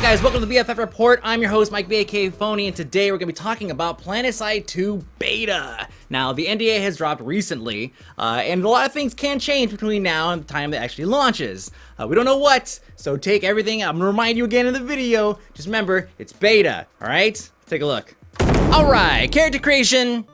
guys, welcome to the BFF Report. I'm your host, Mike B.A.K. Phony, and today we're going to be talking about Planetside 2 Beta. Now, the NDA has dropped recently, and a lot of things can change between now and the time that actually launches. We don't know what, so take everything. I'm going to remind you again in the video. Just remember, it's beta, alright? Take a look. Alright, character creation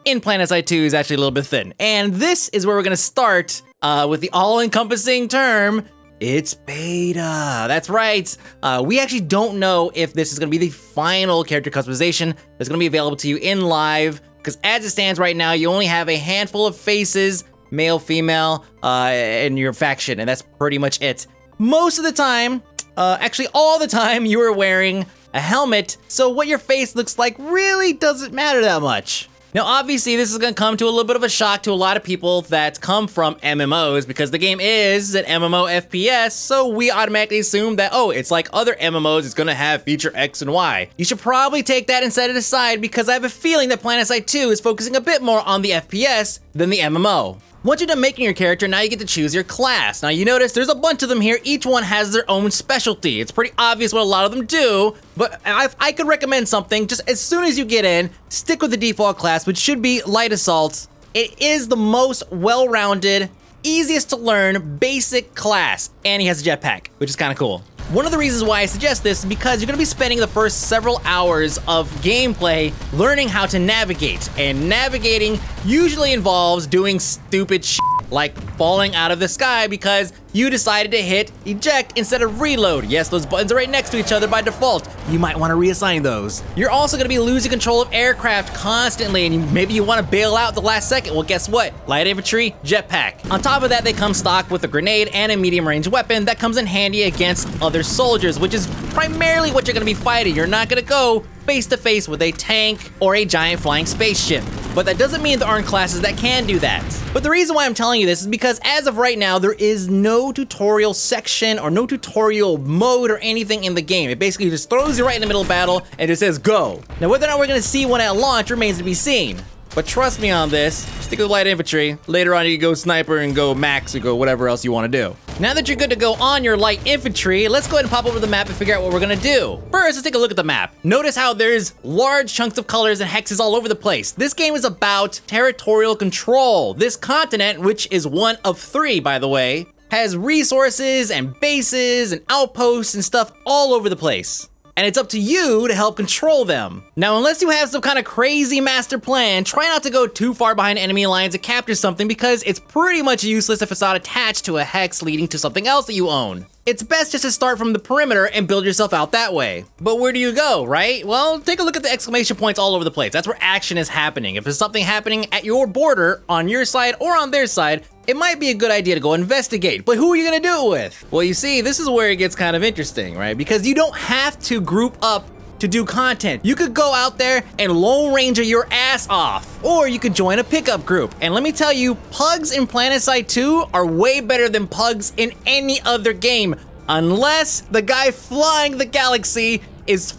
in Planetside 2 is actually a little bit thin, and this is where we're going to start with the all-encompassing term, it's beta. That's right. We actually don't know if this is going to be the final character customization that's going to be available to you in live, because as it stands right now, you only have a handful of faces, male, female, in your faction, and that's pretty much it. Most of the time, actually all the time, you are wearing a helmet, so what your face looks like really doesn't matter that much. Now, obviously, this is going to come to a little bit of a shock to a lot of people that come from MMOs, because the game is an MMO FPS, so we automatically assume that, oh, it's like other MMOs, it's going to have feature X and Y. You should probably take that and set it aside, because I have a feeling that Planetside 2 is focusing a bit more on the FPS than the MMO. Once you're done making your character, now you get to choose your class. Now you notice there's a bunch of them here, each one has their own specialty. It's pretty obvious what a lot of them do, but I could recommend something. Just as soon as you get in, stick with the default class, which should be Light Assault. It is the most well-rounded, easiest to learn, basic class, and he has a jetpack, which is kind of cool. One of the reasons why I suggest this is because you're going to be spending the first several hours of gameplay learning how to navigate, and navigating usually involves doing stupid shit like falling out of the sky because you decided to hit eject instead of reload. Yes, those buttons are right next to each other by default. You might want to reassign those. You're also going to be losing control of aircraft constantly, and maybe you want to bail out at the last second. Well, guess what? Light infantry, jetpack. On top of that, they come stock with a grenade and a medium-range weapon that comes in handy against other soldiers, which is primarily what you're going to be fighting. You're not going to go face-to-face with a tank or a giant flying spaceship. But that doesn't mean there aren't classes that can do that. But the reason why I'm telling you this is because as of right now, there is no tutorial section or no tutorial mode or anything in the game. It basically just throws you right in the middle of battle and just says go. Now, whether or not we're gonna see one at launch remains to be seen. But trust me on this, stick with light infantry. Later on, you can go sniper and go max or go whatever else you want to do. Now that you're good to go on your light infantry, let's go ahead and pop over the map and figure out what we're gonna do. First, let's take a look at the map. Notice how there's large chunks of colors and hexes all over the place. This game is about territorial control. This continent, which is one of 3, by the way, has resources and bases and outposts and stuff all over the place. And it's up to you to help control them. Now, unless you have some kind of crazy master plan, try not to go too far behind enemy lines to capture something, because it's pretty much useless if it's not attached to a hex leading to something else that you own. It's best just to start from the perimeter and build yourself out that way. But where do you go, right? Well, take a look at the exclamation points all over the place. That's where action is happening. If there's something happening at your border, on your side or on their side, it might be a good idea to go investigate. But who are you gonna do it with? Well, you see, this is where it gets kind of interesting, right? Because you don't have to group up to do content. You could go out there and Lone Ranger your ass off, or you could join a pickup group. And let me tell you, pugs in Planetside 2 are way better than pugs in any other game, unless the guy flying the galaxy is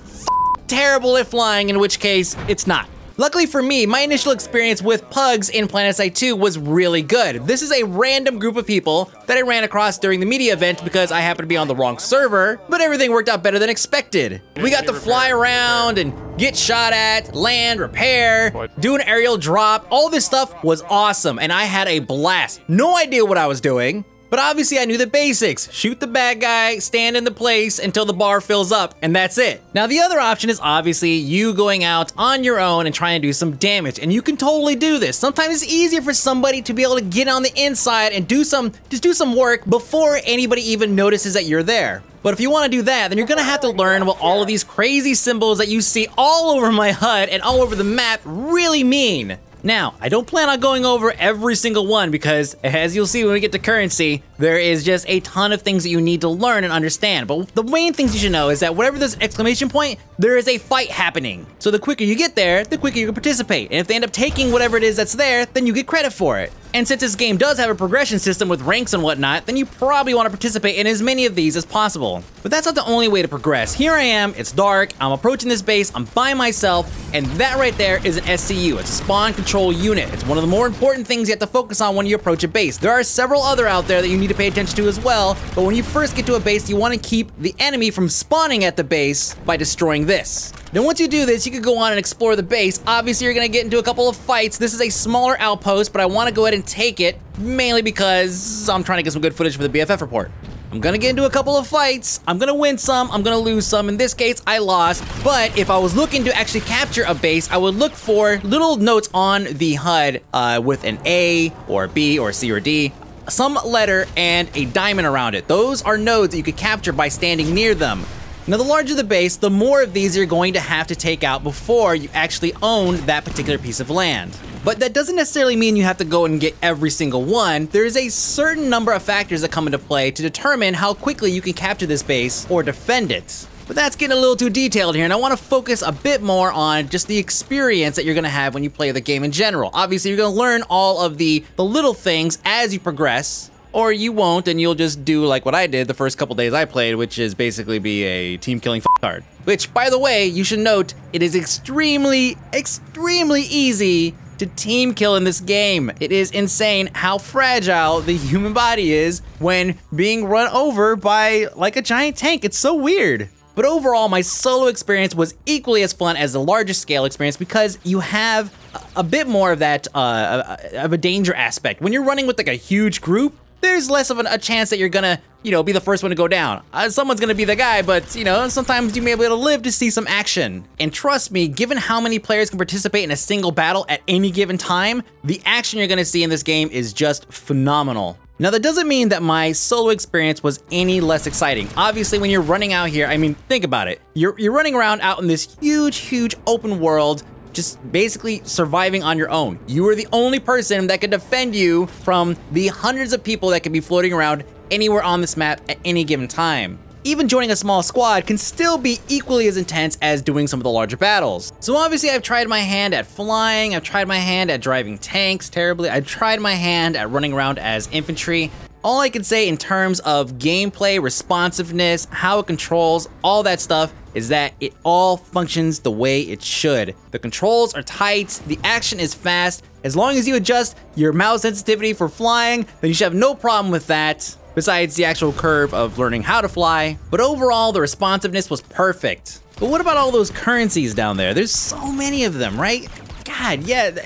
terrible at flying, in which case it's not. Luckily for me, my initial experience with pugs in Planetside 2 was really good. This is a random group of people that I ran across during the media event because I happened to be on the wrong server, but everything worked out better than expected. We got to fly around and get shot at, land, repair, do an aerial drop. All this stuff was awesome, and I had a blast. No idea what I was doing, but obviously I knew the basics. Shoot the bad guy, stand in the place until the bar fills up, and that's it. Now the other option is obviously you going out on your own and trying to do some damage, and you can totally do this. Sometimes it's easier for somebody to be able to get on the inside and just do some work before anybody even notices that you're there. But if you want to do that, then you're gonna have to learn what all of these crazy symbols that you see all over my HUD and all over the map really mean. Now, I don't plan on going over every single one because, as you'll see when we get to currency, there is just a ton of things that you need to learn and understand. But the main things you should know is that whenever there's an exclamation point, there is a fight happening. So the quicker you get there, the quicker you can participate. And if they end up taking whatever it is that's there, then you get credit for it. And since this game does have a progression system with ranks and whatnot, then you probably want to participate in as many of these as possible. But that's not the only way to progress. Here I am, it's dark, I'm approaching this base, I'm by myself, and that right there is an SCU. It's a spawn control unit. It's one of the more important things you have to focus on when you approach a base. There are several other out there that you need to pay attention to as well, but when you first get to a base, you want to keep the enemy from spawning at the base by destroying this. Then once you do this, you can go on and explore the base. Obviously, you're gonna get into a couple of fights. This is a smaller outpost, but I wanna go ahead and take it, mainly because I'm trying to get some good footage for the BFF report. I'm gonna get into a couple of fights. I'm gonna win some, I'm gonna lose some. In this case, I lost. But if I was looking to actually capture a base, I would look for little notes on the HUD with an A or B or C or D, some letter and a diamond around it. Those are nodes that you could capture by standing near them. Now, the larger the base, the more of these you're going to have to take out before you actually own that particular piece of land. But that doesn't necessarily mean you have to go and get every single one. There is a certain number of factors that come into play to determine how quickly you can capture this base or defend it. But that's getting a little too detailed here, and I want to focus a bit more on just the experience that you're going to have when you play the game in general. Obviously, you're going to learn all of the little things as you progress, or you won't, and you'll just do like what I did the first couple days I played, which is basically be a team-killing f***ard. Which, by the way, you should note, it is extremely, extremely easy to team kill in this game. It is insane how fragile the human body is when being run over by like a giant tank. It's so weird. But overall, my solo experience was equally as fun as the larger scale experience because you have a bit more of that, of a danger aspect. When you're running with like a huge group, there's less of a chance that you're gonna, be the first one to go down. Someone's gonna be the guy, but, sometimes you may be able to live to see some action. And trust me, given how many players can participate in a single battle at any given time, the action you're gonna see in this game is just phenomenal. Now, that doesn't mean that my solo experience was any less exciting. Obviously, when you're running out here, I mean, think about it. You're running around out in this huge, huge open world, just basically surviving on your own. You are the only person that can defend you from the hundreds of people that can be floating around anywhere on this map at any given time. Even joining a small squad can still be equally as intense as doing some of the larger battles. So obviously I've tried my hand at flying, I've tried my hand at driving tanks terribly, I've tried my hand at running around as infantry. All I can say in terms of gameplay, responsiveness, how it controls, all that stuff, is that it all functions the way it should. The controls are tight, the action is fast. As long as you adjust your mouse sensitivity for flying, then you should have no problem with that, besides the actual curve of learning how to fly. But overall, the responsiveness was perfect. But what about all those currencies down there? There's so many of them, right? God, yeah,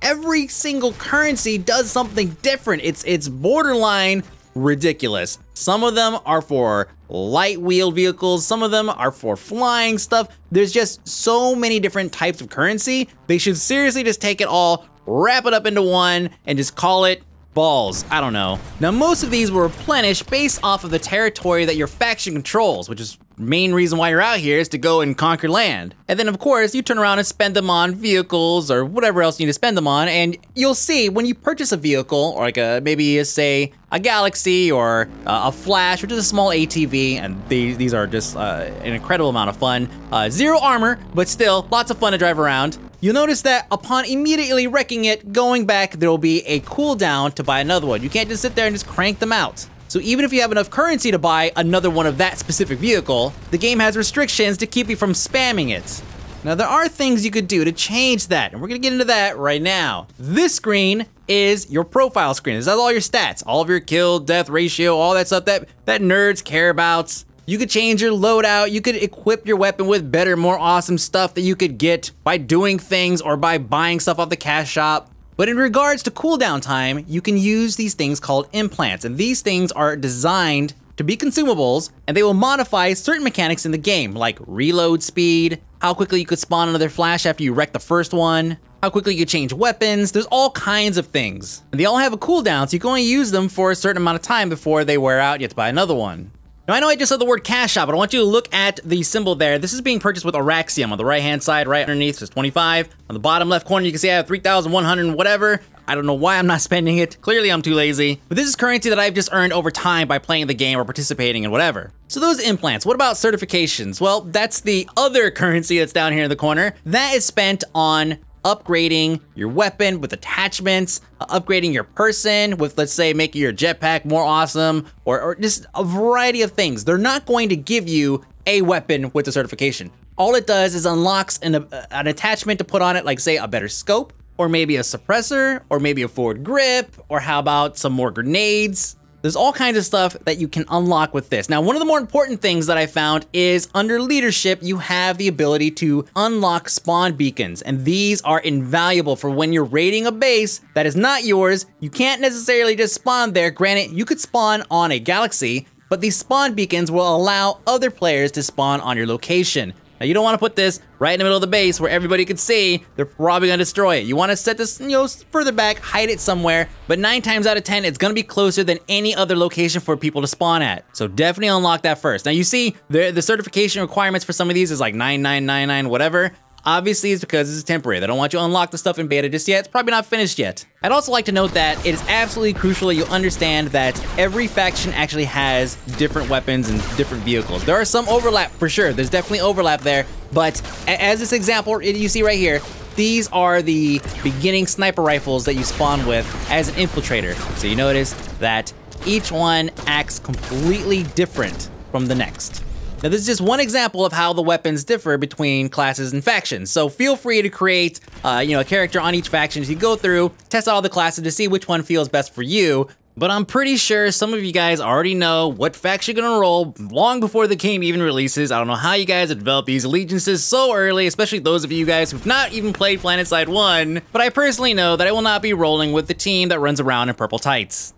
every single currency does something different. It's borderline ridiculous. Some of them are for light wheeled vehicles, some of them are for flying stuff. There's just so many different types of currency. They should seriously just take it all, wrap it up into one, and just call it balls. I don't know. Now, most of these were replenished based off of the territory that your faction controls, which is the main reason why you're out here, is to go and conquer land. And then, of course, you turn around and spend them on vehicles or whatever else you need to spend them on, and you'll see when you purchase a vehicle, or like maybe say a Galaxy or a Flash, which is a small ATV, and these are just an incredible amount of fun. Zero armor, but still lots of fun to drive around. You'll notice that upon immediately wrecking it, going back, there will be a cooldown to buy another one. You can't just sit there and just crank them out. So even if you have enough currency to buy another one of that specific vehicle, the game has restrictions to keep you from spamming it. Now, there are things you could do to change that, and we're gonna get into that right now. This screen is your profile screen. This has all your stats, all of your kill, death ratio, all that stuff that nerds care about. You could change your loadout, you could equip your weapon with better, more awesome stuff that you could get by doing things or by buying stuff off the cash shop. But in regards to cooldown time, you can use these things called implants, and these things are designed to be consumables, and they will modify certain mechanics in the game, like reload speed, how quickly you could spawn another flash after you wreck the first one, how quickly you could change weapons. There's all kinds of things. And they all have a cooldown, so you can only use them for a certain amount of time before they wear out. You have to buy another one. Now, I know I just said the word cash shop, but I want you to look at the symbol there. This is being purchased with Araxium on the right-hand side, right underneath says 25. On the bottom left corner, you can see I have 3,100 and whatever. I don't know why I'm not spending it. Clearly, I'm too lazy. But this is currency that I've just earned over time by playing the game or participating in whatever. So those implants, what about certifications? Well, that's the other currency that's down here in the corner. That is spent on upgrading your weapon with attachments, upgrading your person with, let's say, making your jetpack more awesome, or just a variety of things. They're not going to give you a weapon with the certification. All it does is unlocks an attachment to put on it, like say a better scope, or maybe a suppressor, or maybe a forward grip, or how about some more grenades? There's all kinds of stuff that you can unlock with this. Now, one of the more important things that I found is under leadership, you have the ability to unlock spawn beacons, and these are invaluable for when you're raiding a base that is not yours. You can't necessarily just spawn there. Granted, you could spawn on a galaxy, but these spawn beacons will allow other players to spawn on your location. Now, you don't want to put this right in the middle of the base where everybody could see. They're probably going to destroy it. You want to set this, further back, hide it somewhere, but 9 times out of 10, it's going to be closer than any other location for people to spawn at. So definitely unlock that first. Now, you see the certification requirements for some of these is like 9999, whatever. Obviously, it's because it's temporary. They don't want you to unlock the stuff in beta just yet. It's probably not finished yet. I'd also like to note that it is absolutely crucial that you understand that every faction actually has different weapons and different vehicles. There are some overlap for sure. There's definitely overlap there. But as this example you see right here, these are the beginning sniper rifles that you spawn with as an infiltrator. So you notice that each one acts completely different from the next. Now, this is just one example of how the weapons differ between classes and factions. So feel free to create, a character on each faction as you go through, test out all the classes to see which one feels best for you. But I'm pretty sure some of you guys already know what faction you're gonna roll long before the game even releases. I don't know how you guys have developed these allegiances so early, especially those of you guys who've not even played Planetside 1. But I personally know that I will not be rolling with the team that runs around in purple tights.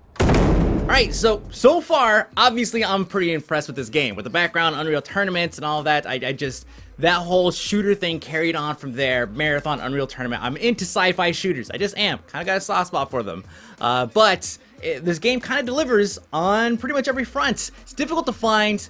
Alright, so far, obviously I'm pretty impressed with this game. With the background, Unreal Tournaments and all of that, that whole shooter thing carried on from there. Marathon, Unreal Tournament. I'm into sci-fi shooters. I just am. Kind of got a soft spot for them. But this game kind of delivers on pretty much every front. It's difficult to find,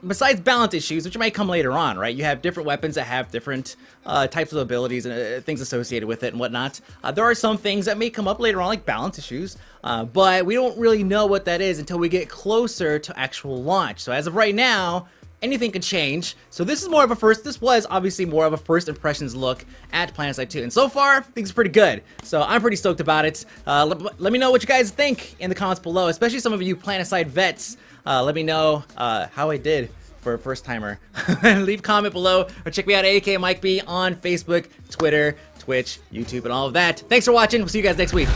besides balance issues, which might come later on, right? You have different weapons that have different types of abilities and things associated with it and whatnot. There are some things that may come up later on, like balance issues, but we don't really know what that is until we get closer to actual launch. So as of right now, anything can change. So this is more of a this was obviously more of a first impressions look at Planetside 2. And so far, things are pretty good. So I'm pretty stoked about it. Let me know what you guys think in the comments below, especially some of you Planetside vets. Let me know how I did for a first timer. Leave a comment below or check me out at AK Mike B on Facebook, Twitter, Twitch, YouTube, and all of that. Thanks for watching. We'll see you guys next week.